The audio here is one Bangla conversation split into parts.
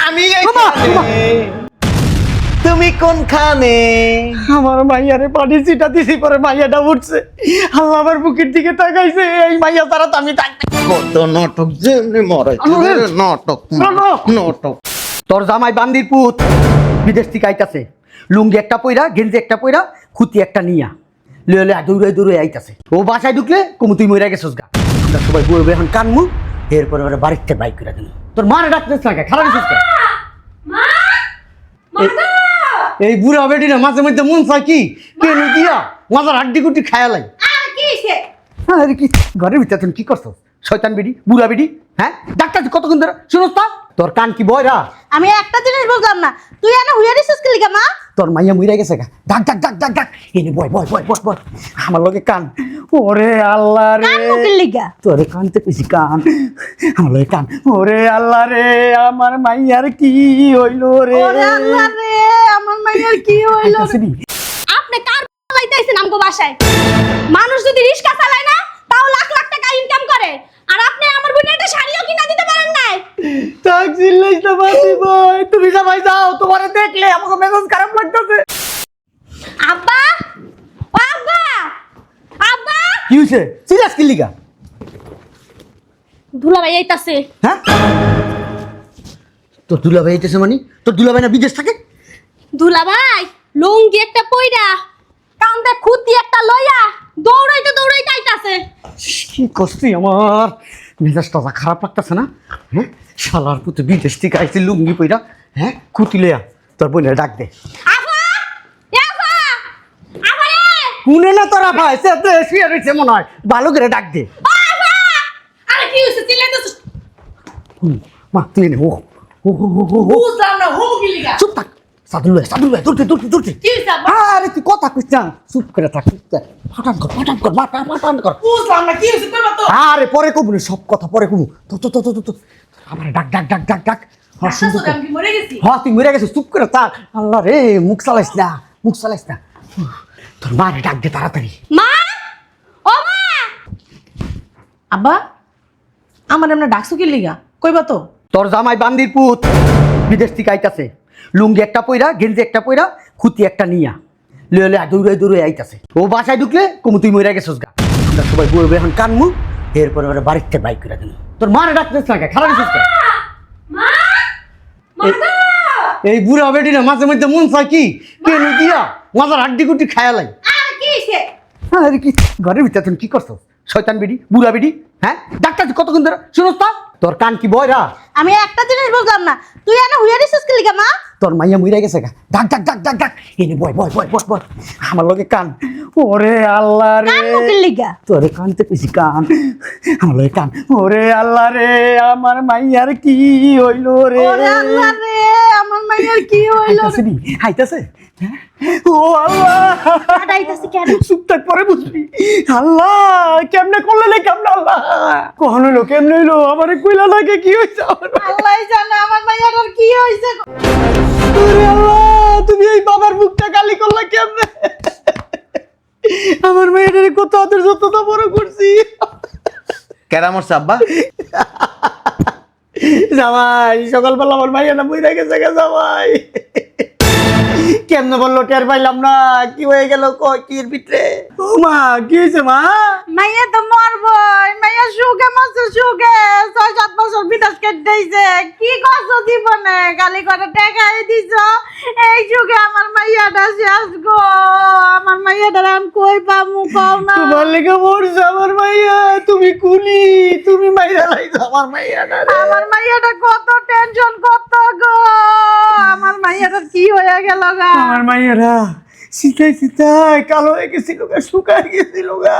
আমি তুমি কোনখানে? আমার মাইয়ারে পানি চিটা দিছি পরে মাইয়াটা উঠছে, আল্লাহ আমার বুকের দিকে তাকাইছে, এই মাইয়া তারা তো আমি থাকতে। কত নাটক যে মরে নাটক নাটক। তোর জামাই বান্দির পুত বিদেশ থেকে আইতাছে, লুঙ্গি একটা পইরা, গেঞ্জি একটা পইরা, খুতি একটা নিয়া লয়ে দৌড়ে দৌড়ে আইতাছে। ও বাসায় ঢুকলে কুমু তুই মইরা গেছস গা। আমরা সবাই বলবে এখন কানমু, এরপরে ওরা বাড়িতে বাইক করে দেন। তোর মারে ডাকতেছ না কে? খারাপ হইছিস কে? এই বুড়া বেটি না মাঝে মধ্যে মন চায় কি কেন দিয়া মাজার হাড্ডি কুটি খায়ালাই। আরে কি ঘরের ভিতরে তুমি কি করছো? শয়তান বেটি, বুড়া বেটি, হ্যাঁ? ডাক্তার কতক্ষণ ধরে শুনোস তা? তোর কান কি বয়রা? আমি একটা জিনিস বুঝলাম না, তুই এনে হুইয়া দিছিস কি লিগা মা? তোর মাইয়া মইরা গেছে গা। ডাক ডাক ডাক ডাক ডাক, এনে বয় বয় বয় বয় বয় আমার লগে কান। ওরে আল্লাহ রে, কান মুকির লিগা তোরে কানতে কইছি কান, আমার লগে কান। ওরে আল্লাহ রে, আমার মাইয়ার কি হইলো রে? ওরে আল্লাহ রে, আমার মাইয়ার কি হইলো রে? আইতাছিস? আপনি কার চালাইতেছেন আমগো বাসায়? মানুষ যদি রিস্কা চালায় না তাও লাখ লাখ টাকা ইনকাম করে, আর আপনি আমার বোনের একটা শাড়িও কিনা দিতে পারেন নাই। তাক চিল্লাইস না বাসি ভাই, তুমি সবাই যাও, তোমারে দেখলে আমাকে মেজাজ খারাপ লাগতেছে। আব্বা, ও আব্বা, আব্বা, কি হইছে? সিরিয়াস কি লিগা? দুলাভাই আইতাছে। হ্যাঁ? তোর দুলাভাই আইতেছে মানে? তোর দুলাভাই না বিদেশ থাকে? দুলাভাই লুঙ্গি একটা পইরা, কান্দে খুতি একটা লইয়া দৌড়াইতে দৌড়াইতে আইতাছে। কি কষ্টি আমার, মেজাজটা খারাপ লাগতেছে না? হ্যাঁ, শালার পুতে বিদেশ থেকে আইছে লুঙ্গি পইরা, হ্যাঁ, খুতি লইয়া। তোর বোনের ডাক দে। আফা, এ আফা, আফা রে, শুনে না তোরা ভাই, সে তো শুয়ে রয়েছে মনে হয়, ভালো করে ডাক দে। ও আফা, আরে কি হইছে চিল্লাইতেছিস? মা তুই নে, ও ও ও ও, ও বুঝলাম না, হোম কি লিগা? চুপ থাক, সাদুল ভাই দৌড়তে দৌড়তে দৌড়তে। কি হইছে আব্বা? আরে তুই কথা কইস না, চুপ করে থাক, চুপ থাক। ফাটান কর ফাটান কর। বুঝলাম না, কি হইছে কইবা তো? আরে পরে কবু না, সব কথা পরে কবু। তো তো তো তো তো আমার ডাক ডাক ডাক ডাক ডাক। হ্যাঁ সুন্দর করে। আমি কি মরে গেছি? হ্যাঁ তুই মরে গেছিস, চুপ করে থাক। আল্লাহ রে, মুখ চালাইস না, মুখ চালাইস না। তোর মারে ডাক দে তাড়াতাড়ি। মা, ও মা, আব্বা আমার এমন ডাকছো কি লিগা? কইবা তো? তোর জামাই বান্দির পুত বিদেশ থেকে আইতাছে, লুঙ্গি একটা পইরা, গেঞ্জি একটা পইরা, খুতি একটা নিয়া লয়ে দৌড়ে দৌড়ে আইতাছে। ও বাসায় ঢুকলে কুমু তুই মরে গেছস গা। আমরা সবাই বলবে এখন কানমু, এরপরে ওরা বাড়িতে বাইক করে দেন। তোর মারে ডাকতেছ না কে? খারাপ হইছিস কে? মা, মাগো, এই বুড়া বেটি না মাঝে মধ্যে মন চায় কি কেন দিয়া মাজার হাড্ডি কুটি খায়ালাই। আর কি হইছে? আরে কি ঘরের ভিতরে তুমি কি করছো? শয়তান বেটি, বুড়া বেটি, হ্যাঁ? ডাক্তার কতক্ষণ ধরে শুনোস তা? তোর কান কি বয়রা? আমি একটা জিনিস বুঝলাম না, তুই এনে হুইয়া দিছিস কি লিগা মা? তোর মাইয়া মইরা গেছে গা। ডাক ডাক ডাক ডাক ডাক, এনে বয় বয় বয় বয় বয় আমার লগে কান। ওরে আল্লাহ রে, কান মুকির লিগা? তোরে কানতে কইছি কান, আমার লগে কান। ওরে আল্লাহ রে, আমার মাইয়ার কি হইলো রে? ওরে আল্লাহ রে, আমার মাইয়ার কি হইলো রে? হাইতাছে? হ্যাঁ? ও আল্লাহ, আইতাছে কেন? চুপ থাক, পরে বুঝবি। আল্লাহ কেমনে করলে রে, কেমনে আল্লাহ কখন হইলো, কেমনে হইলো? আমারে কইলা লাগে কি হইছে আমার? আল্লাহই জানে আমার মাইয়াটার কি হইছে। ওরে আল্লাহ, তুমি এই বাবার মুখটা কালি করলা কেমনে? আমার মেয়েটারে কত আদর যত্ন বড় করছি। কেরা মরছে আব্বা? জামাই সকালবেলা আমার মাইয়া না মইরা গেছে গা জামাই। কেমনে বললো টের পাইলাম না, কি হয়ে গেল কির ভিতরে? ও মা, কি হয়েছে মা? মাইয়া তো মরবই, মাইয়া সুখে মরছে সুখে, ৬-৭ বছর বিদেশ কেটেছে। কি করছো জীবনে? গালি করে টেকাই দিছ, এই সুখে আমার মাইয়াটা শেষ গো। আমার মাইয়াটা আমি কই পামু কও না? তোমার লেগে মরছে আমার মাইয়া, তুমি কুলি, তুমি মাইরা লাইছো আমার মাইয়াটা রে। আমার মাইয়াটা কত টেনশন করতো গো, আমার মাইয়াটা কি হয়ে গেল গা? আমার মাইয়ারা শীতায় কালো হয়ে গেছিল গা, শুকায় গেছিল গা,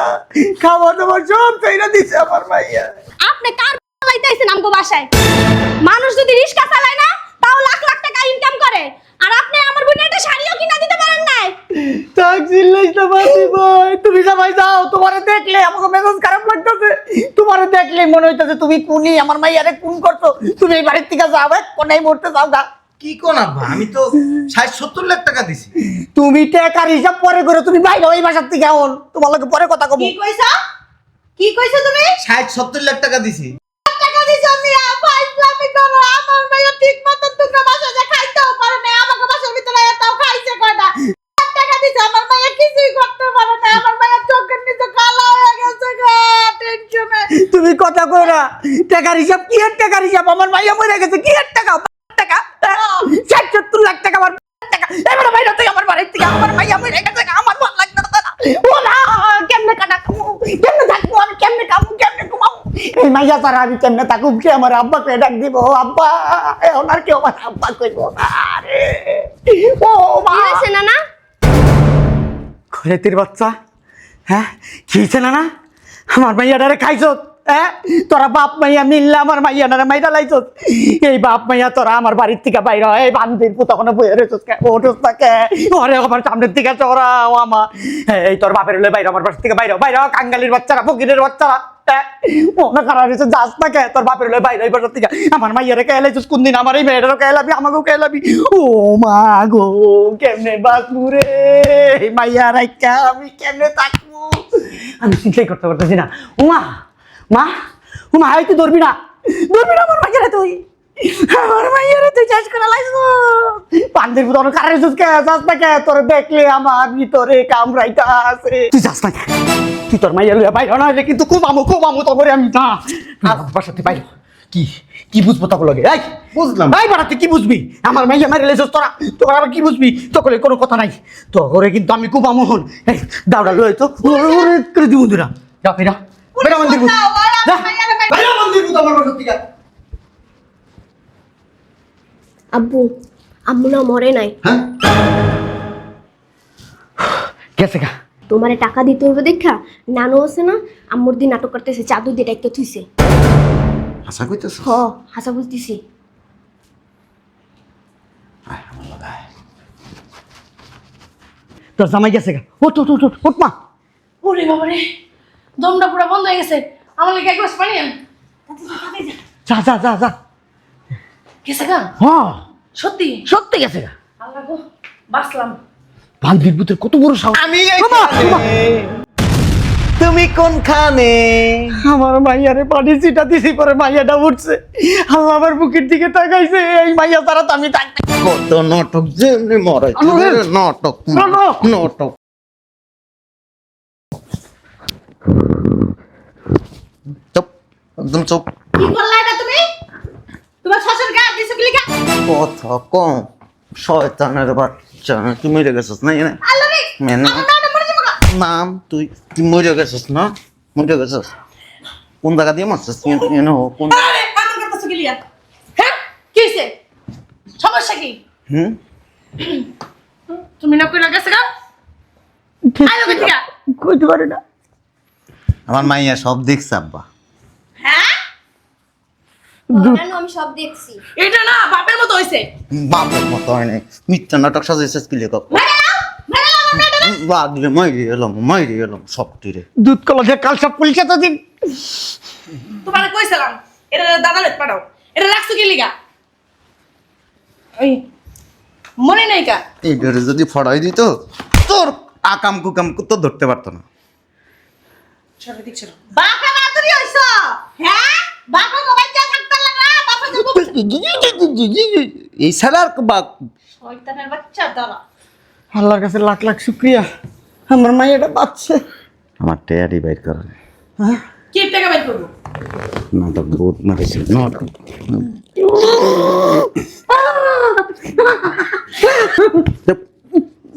খাওয়া দাওয়া সব চাইরা দিছে আমার মাইয়া। আপনি কার চালাইতেছেন আমগো বাসায়? মানুষ যদি রিস্কা চালায় না তাও লাখ লাখ টাকা ইনকাম করে, আর আপনি আমার বোনের একটা শাড়িও কিনা দিতে পারেন নাই। তাক চিল্লাইস না বাসি ভাই, তুমি সবাই যাও, তোমারে দেখলে আমাকে মেজাজ খারাপ লাগতেছে। তোমারে দেখলে মনে হইতেছে তুমি কুনি, আমার মাইয়ারে খুন করছো। তুমি এই বাড়ির থেকে যাও, কোনায় মরতে যাও গা। কি কোন আব্বা? আমি তো 60-70 লাখ টাকা দিছি। তুমি টাকার হিসাব পরে করে তুমি বাইরে ওই বাসার থেকে এখন তোমার লগে পরে কথা কব। কি কইছো? কি কইছো তুমি? 60-70 লাখ টাকা দিছি। টাকা দিছ? দিছো মিয়া ফাইজলামি করো আমার মাইয়া ঠিক মতো তোমরা বাসায় যা খাইতেও পারে না আমাকে বাসার ভিতরে এটাও খাইছে কয়টা টাকা দিছো আমার মাইয়া কিছুই করতে পারে না আমার মাইয়া চোখের নিচে কালো হয়ে গেছে গো টেনশনে তুমি কথা কই না টাকার হিসাব কি এর টাকার হিসাব আমার মাইয়া মরে গেছে কি এর টাকা টাকা 70 লাখ টাকা আমার টাকা এবারে বাইরে তুই আমার বাড়ি থেকে আমার মাইয়া মরে গেছে আমার ভালো লাগছে না ও না কেমনে কাটা কেমনে থাকবো আমি কেমনে কামু কেমনে ঘুমাবো এই মাইয়া তারা আমি কেমনে থাকুম কি আমার আব্বাকে ডাক দিব আব্বা ওনার কেউ আমার আব্বা কইব না রে ও মা হয়েছে না খরেতির বাচ্চা হ্যাঁ কি হয়েছে না আমার মাইয়াটারে খাইছ হ্যাঁ তোরা বাপ মাইয়া মিললে আমার মাইয়াটারে মাইরা লাইছ এই বাপ মাইয়া তোরা আমার বাড়ির থেকে বাইরে হয় বান্দির তখন বইয়ে রেছিস ওঠোস তাকে ওরে আমার সামনের দিকে চড়াও আমার এই তোর বাপের হলে বাইরে আমার বাড়ির থেকে বাইরে বাইরে কাঙ্গালির বাচ্চারা ফকিরের বাচ্চারা মনে খারাপ হয়েছে যাস না কে তোর বাপের হলে বাইরে বাড়ির থেকে আমার মাইয়ারে কে লাইছিস কোন দিন আমার এই মেয়েটারও কে লাবি আমাকেও কে লাবি ও মা গো কেমনে বাঁচবো রে এই মাইয়া রাইকা আমি কেমনে থাকবো আমি চিন্তাই করতে পারতেছি না উমা মা উমা হয় তুই ধরবি না আমার মাইয়ারে তুই আমার মাইয়ারে তুই চাষ করে লাইছ পান্ডের ভিতরে কারে কে যাস না কে তোর দেখলে আমার ভিতরে কামড়াইতা আছে তুই যাস না তুই তোর মাইয়ার বাইরে না হলে কিন্তু খুব আমু তবে আমি না বাসাতে বাইরে কি কি বুঝবো তখন লাগে এই বুঝলাম। ভাই বাড়া তুই কি বুঝবি আমার মাইয়া মারি লেছিস তোরা আবার কি বুঝবি তখন কোনো কথা নাই তোরে কিন্তু আমি খুব আমোহন এই দাওড়া লই তো করে দিব দুরা যা ফেরা বেড়া মন্দির বুঝ বেড়া মন্দির বুঝ আমার বাসা থেকে আব্বু আম্মু না মরে নাই হ্যাঁ গেছে গা তোমারে টাকা দিতে হইবে দেখা নানু আছে না আম্মুর দিন নাটক করতেছে চাদু দিয়ে ডাইতে থুইছে আশা কইতেছ হ হাসা বুঝতেছি তোর জামাই গেছে গা ওঠ মা ওরে বাবা রে দমটা পুরো বন্ধ হয়ে গেছে আমার লাগে এক গ্লাস পানি আন যা যা যা যা গেছে গা হ্যাঁ সত্যি সত্যি গেছে গা আল্লাহ গো বাঁচলাম বান্দির পুতের কত বড় সাহস আমি ওমা, ওমা। তুমি কোনখানে আমার মাইয়ারে পানি চিটা দিছি পরে মাইয়াটা উঠছে আল্লাহ আমার বুকের দিকে তাকাইছে এই মাইয়া তারা তো আমি থাকতে কত নাটক যেমনি মরাই নাটক নাটক। নাটক চুপ একদম চুপ কি করলা এটা তুমি তোমার শ্বশুর গা দিছো কি লিখা কথা কম শয়তানের বাচ্চা তুই মরে গেছিস না এনে আল্লাহ রে মেনে আমার নাম মরে যাবো গা। নাম তুই মরে গেছিস না মরে গেছিস কোন জায়গা দিয়ে মারছিস তুই এনে কোন আরে পাগল করতেছো কি লিয়া হ্যাঁ কি হইছে সমস্যা কি হুম তুমি না কইলা গেছে গা আইলো কই থেকে কইতে পারি না আমার মাইয়া সব দেখছে আব্বা হ্যাঁ নানু আমি সব দেখছি এটা না বাপের মতো হইছে বাপের মতো হয় নাই মিথ্যা নাটক সাজাইছিস কি লেখক মেরে নাও আমার মেয়েটা বাগলে মাইরে এলাম সব তীরে দুধ কলা যে কাল সব পুলিশে তো দিন তোমার কইছিলাম এটা দাদালে পাঠাও এটা রাখছো কি লিগা ওই মনে নাই কা এই ডরে যদি ফড়াই দিত তোর আকাম কুকাম তো ধরতে পারতো না সরে দেখছো বাপা মাতুরি হইছো হ্যাঁ বাপা গো বাচ্চা থাকতে লাগা বাপা গো এই সালার বাপ শয়তানের বাচ্চা দাঁড়া আল্লাহর কাছে লাখ লাখ শুক্রিয়া আমার মাইয়াটা বাঁচছে আমার টেয়ারি বাইর কর হ্যাঁ কি টাকা বের করবো নাটক বহুত মারিস নাটক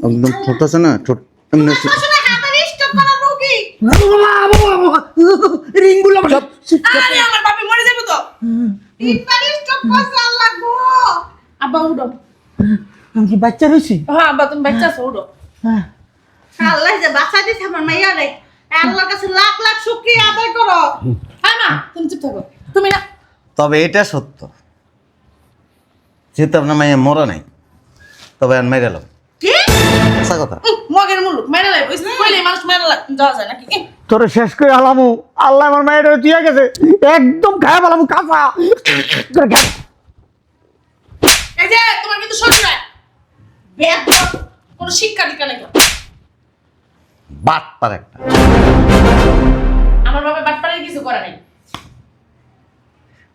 একদম ছোট আছে না ছোট এমনি শুনে হাতের স্টক করা রোগী রিংগুলো সব আরে আমার বাপে মরে যাবো তো তিনবার স্টক করছে আল্লাহ গো আব্বা উঠো আমি কি বাচ্চা রয়েছি হ্যাঁ আব্বা তুমি বাচ্চা আছো উঠো হ্যাঁ আল্লাহ যে বাঁচা দিছে আমার মাইয়া রে আল্লাহর কাছে লাখ লাখ শুকরিয়া আদায় করো হ্যাঁ মা তুমি চুপ থাকো তুমি না তবে এটা সত্য যেহেতু আপনার মাইয়া মরা নাই তবে আর মেরে এলাম কি আচ্ছা কথা মগের মুলুক মেরে লাই কইলে মানুষ মেরে যাওয়া যায় নাকি তোরে শেষ করে আলামু আল্লাহ আমার মায়ের দিয়ে গেছে একদম খায় আলামু কাঁচা এই যে তোমার কিন্তু শরীর নাই বেদ কোনো শিক্ষা দীক্ষা নাই বাট পার একটা আমার বাবা বাটপাড়ায় কিছু করা নাই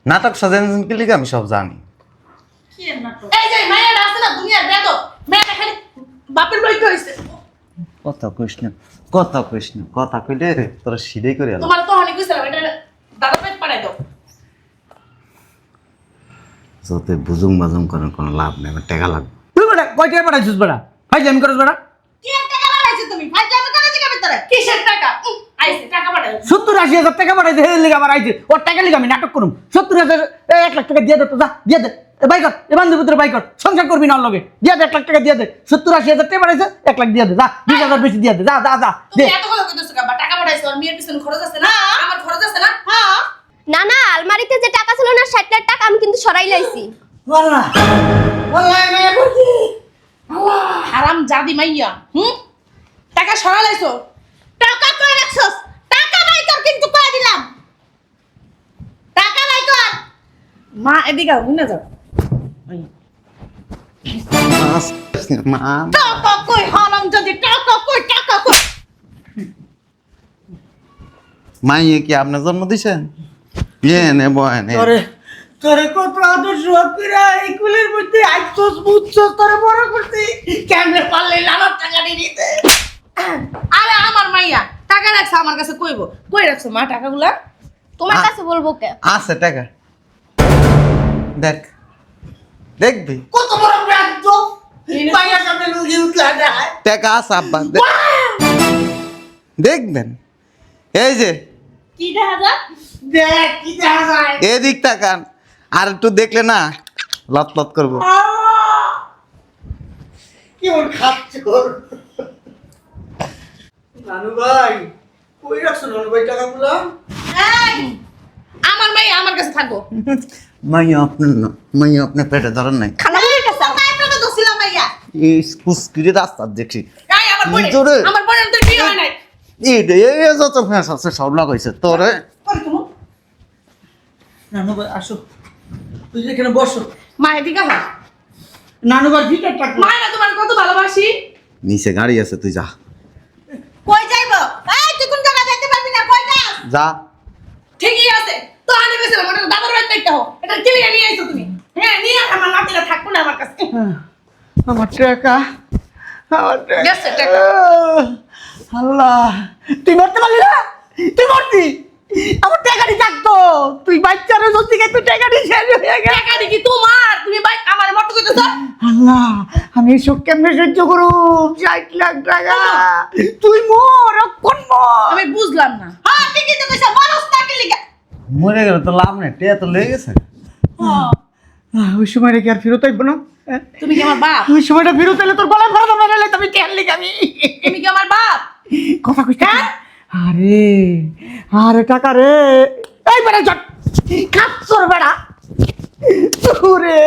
নাটক সাজান কি লিখে আমি সব জানি। কি নাটক? এই যে মাইয়াটা আছে না দুনিয়ার বেদব, মেয়েটা খালি বাপের বইতে হইছে। কথা কইস না, কথা কইলে তোরা সিধেই করে আলো। তোমার তো অনেক কইছিলাম এটা দাদা পেট পাড়াই দাও। যতে বুজুং বাজুং করার কোনো লাভ নেই, আমার টাকা লাগবে। তুই বেটা কয় টাকা পাঠাইছিস বেটা? ফাইজলামি করস বেটা? কি টাকা বাড়াইছো তুমি? ফাইজলামি করে জিগাবে তোরে। কিসের টাকা? আইছে টাকা পাঠাই। 70-80 হাজার টাকা পাঠাইছে, হে লিগা আমার আইছে। ওর টাকা লিগা আমি নাটক করুম। 70,000 1 লাখ টাকা দিয়ে দে তো, যা দিয়ে দে। এ বাই কর, এ বান্ধবীদের বাই কর, সংসার করবি না ওর লগে। দিয়ে দে 1 লাখ টাকা দিয়ে দে। 70-80 হাজার টাকা পাঠাইছে, 1 লাখ দিয়ে দে, যা 20,000 বেশি দিয়ে দে, যা যা যা তুমি দে। এত কথা কইতেছো কেন? টাকা পাঠাইছো আর মেয়ের পিছনে খরচ আছে না? আমার খরচ আছে না? হ্যাঁ। না না, আলমারিতে যে টাকা ছিল না 60 লাখ টাকা আমি কিন্তু সরাই লাইছি। ওয়াল্লাহ ওয়াল্লাহ মায়া করছি। হারাম জাদি মাইয়া। টাকা সরা লাইছো। টাকা কই রাখছস? টাকা নাই কর কিন্তু কই দিলাম। টাকা নাই কর। মা এদিকে আও, বুঝনা যাও। মা টাকা কই হারাম যদি টাকা কই টাকা কই। মাইয়ে কি আপনার জন্ম দিছেন? নে বয়নে তোরে কত আদর্শ কইরা এই কুলের মধ্যে আইছস বুঝছস তোরে বড় করতে কেমনে পারলে লালার টাকা দিতে। আরে আমার মাইয়া টাকা রাখছে আমার কাছে কইবো। কই রাখছো মা টাকাগুলা? তোমার কাছে বলবো কে? আছে টাকা, দেখ দেখবি কত বড় ব্যাংক মাইয়া সামনে লুগি উঠলা যায়। টাকা আছে আব্বা, দেখবেন। এই যে কি দেখা যায়? দেখ কি দেখা যায়। এদিক তাকান, আর একটু দেখলে না লত লত করবো। কেমন খাচ্ছ নানু ভাই? কই রাখছো নানু ভাই টাকাগুলো? এই আমার মাইয়া আমার কাছে থাকবো। মাইয়া আপনার না, মাইয়া আপনার পেটে ধরেন নাই। খালামুনির কাছে কাই টাকা দছিলাম ভাইয়া। এই কুস্কিরে রাস্তা দেখছি কাই আমার বোন, জোরে। আমার বোনের তো বিয়ে হয় নাই। এই যত ফ্যাস আছে সব লাগাইছে তোরে। কই তুমি? নানু ভাই আসো, তুই এখানে বসো। মা এদিকে আও। নানু ভাই ভিতর টাকা মা না তোমার কত ভালোবাসি। নিচে গাড়ি আছে, তুই যা কই যাইবো? এই তুই কোন জায়গা যাইতে পারবি না, কই যাস? যা। ঠিকই আছে। তো আমি কইছিলাম ওটা দাদার বাড়িতে একটা হোক। এটা কি লিয়ে নিয়ে আইছো তুমি? হ্যাঁ নিয়ে আস, আমার নাতিরা থাকবো না আমার কাছে। আমার টাকা, আমার টাকা। গেছে টাকা। আল্লাহ, তুই মরতে পারলি না? তুই মরতি, আমার টাকাটি থাকতো। তুই বাচ্চারও সত্যি তুই টাকাটি শেষ হয়ে গেল। টাকা দেখি তোমার, তুমি ভাই আমার মতো কইতেছো। আল্লাহ, আমি এসব কেমনে সহ্য করু? 60 লাখ টাকা তুই মর, কোন মর। আমি বুঝলাম না। হ্যাঁ ঠিকই তো কইছ, মানুষ নাকি লিগা। মরে গেল তো লাভ নেই, টেয়া তো লেগে গেছে। ওই সময়টা কি আর ফেরত আইব না? তুমি কি আমার বাপ? ওই সময়টা ফেরত এলে তোর গলায় ফেরত আমরা নাইলে তুমি কেন লিখে আমি তুমি কি আমার বাপ? কথা কইতে। আরে আরে টাকা রে, এই বেড়া জট খাচ্ছর বেড়া ওরে।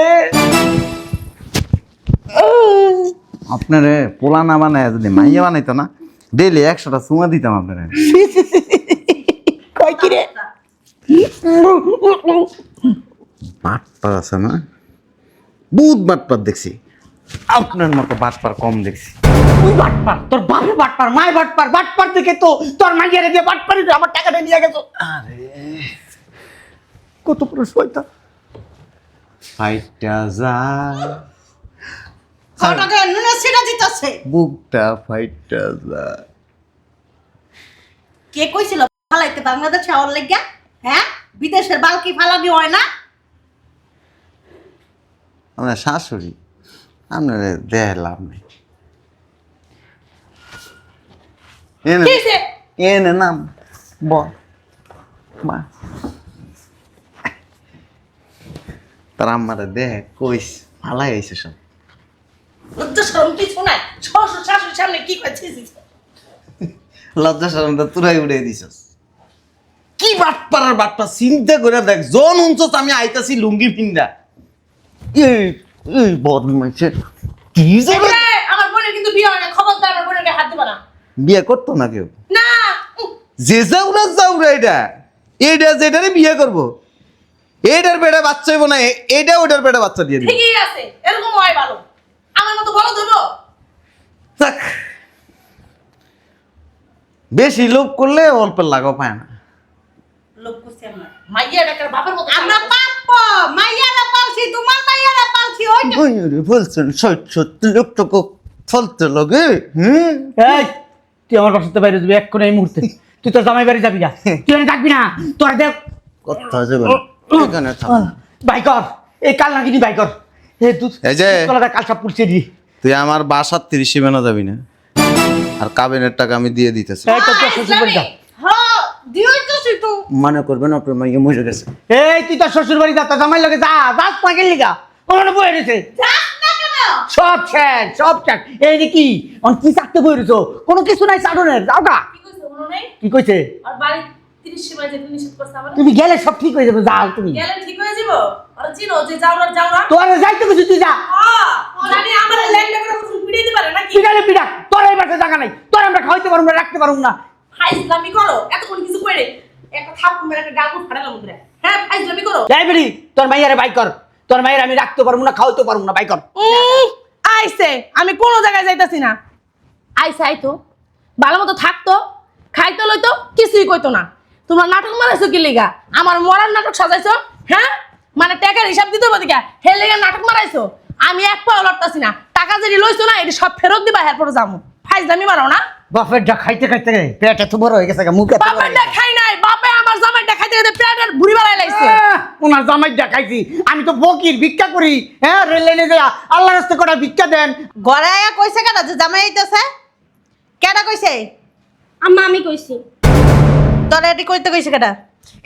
আপনারে পোলা না বানায় যদি মাইয়া বানাইতো না, ডেলি 100টা চুমা দিতাম আপনারে। কই কি রে? বাটপার আছে না, বহুত বাটপার দেখছি, আপনার মতো বাটপার কম দেখছি। তুই বাটপার, তোর বাপে বাটপার, মায় বাটপার, বাটপার দেখে তো তোর মাইয়ারে দিয়ে বাটপারি আমার টাকাটা নিয়ে গেছো। আরে কত বড় শয়তান। ফাইটটা যায়, টাকা নুনে ছিড়া দিতেছে। বুকটা ফাইটটা যায়। কে কইছিল ফালাইতে বাংলাদেশে আওয়ার লাগিয়া? হ্যাঁ বিদেশের বালকি ফালানি হয় না? আপনার শাশুড়ি, আপনার দেহ লাভ নেই। এনে কিসে? এনে নাম বল মা, তার আমার দেহ কইস ফালাই আইছে সব। লজ্জা শরম কিছু নাই। শ্বশুর শাশুড়ির সামনে কি কইছিস? লজ্জা শরম তো তুরাই উড়ে দিছস। কি বাটপাড়ার বাটপা চিন্তা করে দেখ, জন উঞ্চস আমি আইতাছি লুঙ্গি পিন্দা। এই বদমাইছে কি জানে, আমার বোনের কিন্তু বিয়ে হয় না। খবরদার আমার বোনের গায়ে হাত দিবা না। বিয়ে করতো না কেউ। না। যে যাউরা যাউরা এটা এটা যেটারে বিয়ে করব, এটার পেটে বাচ্চা হইব না, এটা ওটার পেটে বাচ্চা দিয়ে দিবে। ঠিকই আছে, এরকম হয় ভালো। আমার মতো বড় ধরবো। যাক, বেশি লোভ করলে অল্পের লাগাও পায় না। লোক করছি আমরা। মাইয়া ডাকার বাপের মতো আমরা পাপ মাইয়ারা পালছি তোমার মাইয়ারা পালছি ওই মাইয়ারে বলছেন 60-70 লাখ টাকা ফলতে লাগে। এই তুই আমার বাসাতে বাইরে যাবি এক্ষুনি এই মুহূর্তে। তুই তোর জামাই বাড়ি যাবি না, তুই এখানে থাকবি না। তোর দেখ কথা যাবে এখানে থাক। বাই কর, এই কাল নাকি বাই কর। দুধ এই যে কলাটা কাল সব পুড়ছে দি। তুই আমার বাসার 30 সীমানা যাবি না, আর কাবিনের টাকা আমি দিয়ে দিতেছি। এই তো তোর শ্বশুর বাড়ি যা। হ্যাঁ দিওই তো তুই মনে করবেন আপনার মাইয়া মরে গেছে। এই তুই তোর শ্বশুর বাড়ি যা, তোর জামাই লগে যা। যাস পাগের লিগা ওখানে বয়ে রয়েছে। যাস না কেন সব শেষ, সব শেষ। এই যে কি অন কি চাকতে বয়ে রয়েছো, কোনো কিছু নাই চাটনের। যাও গা। কি কইছে মনে নেই? কি কইছে? আর বাড়ি 30 সীমায় যেতে নিষেধ করছে আমার। তুমি গেলে সব ঠিক হয়ে যাবে, যাও তুমি। গেলে ঠিক হয়ে যাব। আর চিনো যে যাওরার যাওরা। তোর যাইতে কিছু তুই যা। হ্যাঁ, জানি আমার ল্যান্ডে করে ফুল পিড়িয়ে দিতে পারে নাকি? পিড়ালে পিড়া, তোর এই বাসা জায়গা নাই। তোর আমরা খাওয়াইতে পারবো না, রাখতে পারবো না। ফাইজলামি করো। এতক্ষণ কিছু কইরে একটা থাপ্পড় মেরে একটা গাল ফাটালাম মুখে। হ্যাঁ, ফাইজলামি করো। যাই বেরি, তোর মাইয়ারে বাই কর। তোর মাইয়ারে আমি রাখতে পারবো না, খাওয়াইতে পারবো না, বাই কর। আইছে, আমি কোনো জায়গায় যাইতাছি না। আইছে আইতো, ভালো মতো থাকতো, খাইতো লইতো, কিছুই কইতো না। তোমরা নাটক মারাইছো কি লিগা? আমার মরার নাটক সাজাইছো, হ্যাঁ? মানে টাকার হিসাব দিতে হবে দিকা, হে লিগা নাটক মারাইছো। আমি এক পাও লড়তাছি না, টাকা যদি লইছো না, এটা সব ফেরত দিবা, এরপর যামু। ফাইজলামি মারো না। বাপের যা খাইতে খাইতে পেট এত বড় হয়ে গেছে, মুখে বাপের খাই নাই, বাপে আমার জামাইটা খাইতে খাইতে পেটের ভুড়ি বাড়াই লাইছে। ওনার জামাই দেখাইছি। আমি তো বকির ভিক্ষা করি, হ্যাঁ রেল লাইনে যাই আল্লাহ রাস্তা কটা ভিক্ষা দেন। গড়াইয়া কইছে কেন যে জামাই আইতাছে? কেডা কইছে? আম্মা আমি কইছি। তোরা এটি কইতে কইছে কেডা?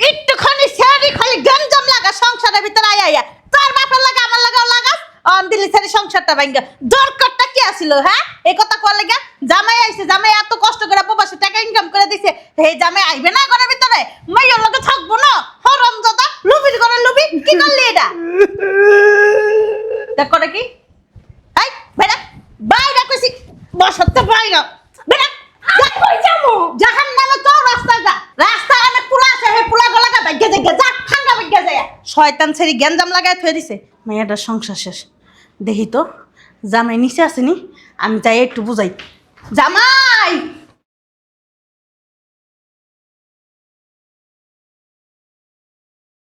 একটুখানি সেরি খালি গঞ্জাম লাগা সংসারের ভিতরে আইয়া তোর বাপের লাগা আমার লাগাও লাগাস অন দিলি সেরি সংসারটা ভাঙ্গা দরকারটা কি আছিল হ্যাঁ? এই কথা কল লাগা জামাই আইছে, জামাই এত কষ্ট করে প্রবাসী টাকা ইনকাম করে দিছে, হে জামাই আইবে না ঘরের ভিতরে? মাইয়ার লগে থাকবো না? হরামজাদা লুবির ঘরে লুবি কি করলি এটা? দেখ করে কি? এই বেটা বাইরে কইছি বসতে বাইরে বেটা কই যামু? জাহান্নামে তো রাস্তা যা, রাস্তা অনেক পুলা আছে, হে পুলা গলাটা ভাগ্যে জায়গা যা ঠান্ডা ভাগ্যে যায়। শয়তান ছেড়ি গেঞ্জাম লাগায় থুয়ে দিছে। মেয়েটার সংসার শেষ। দেখি তো জামাই নিচে আসেনি, আমি যাই একটু বুঝাই। জামাই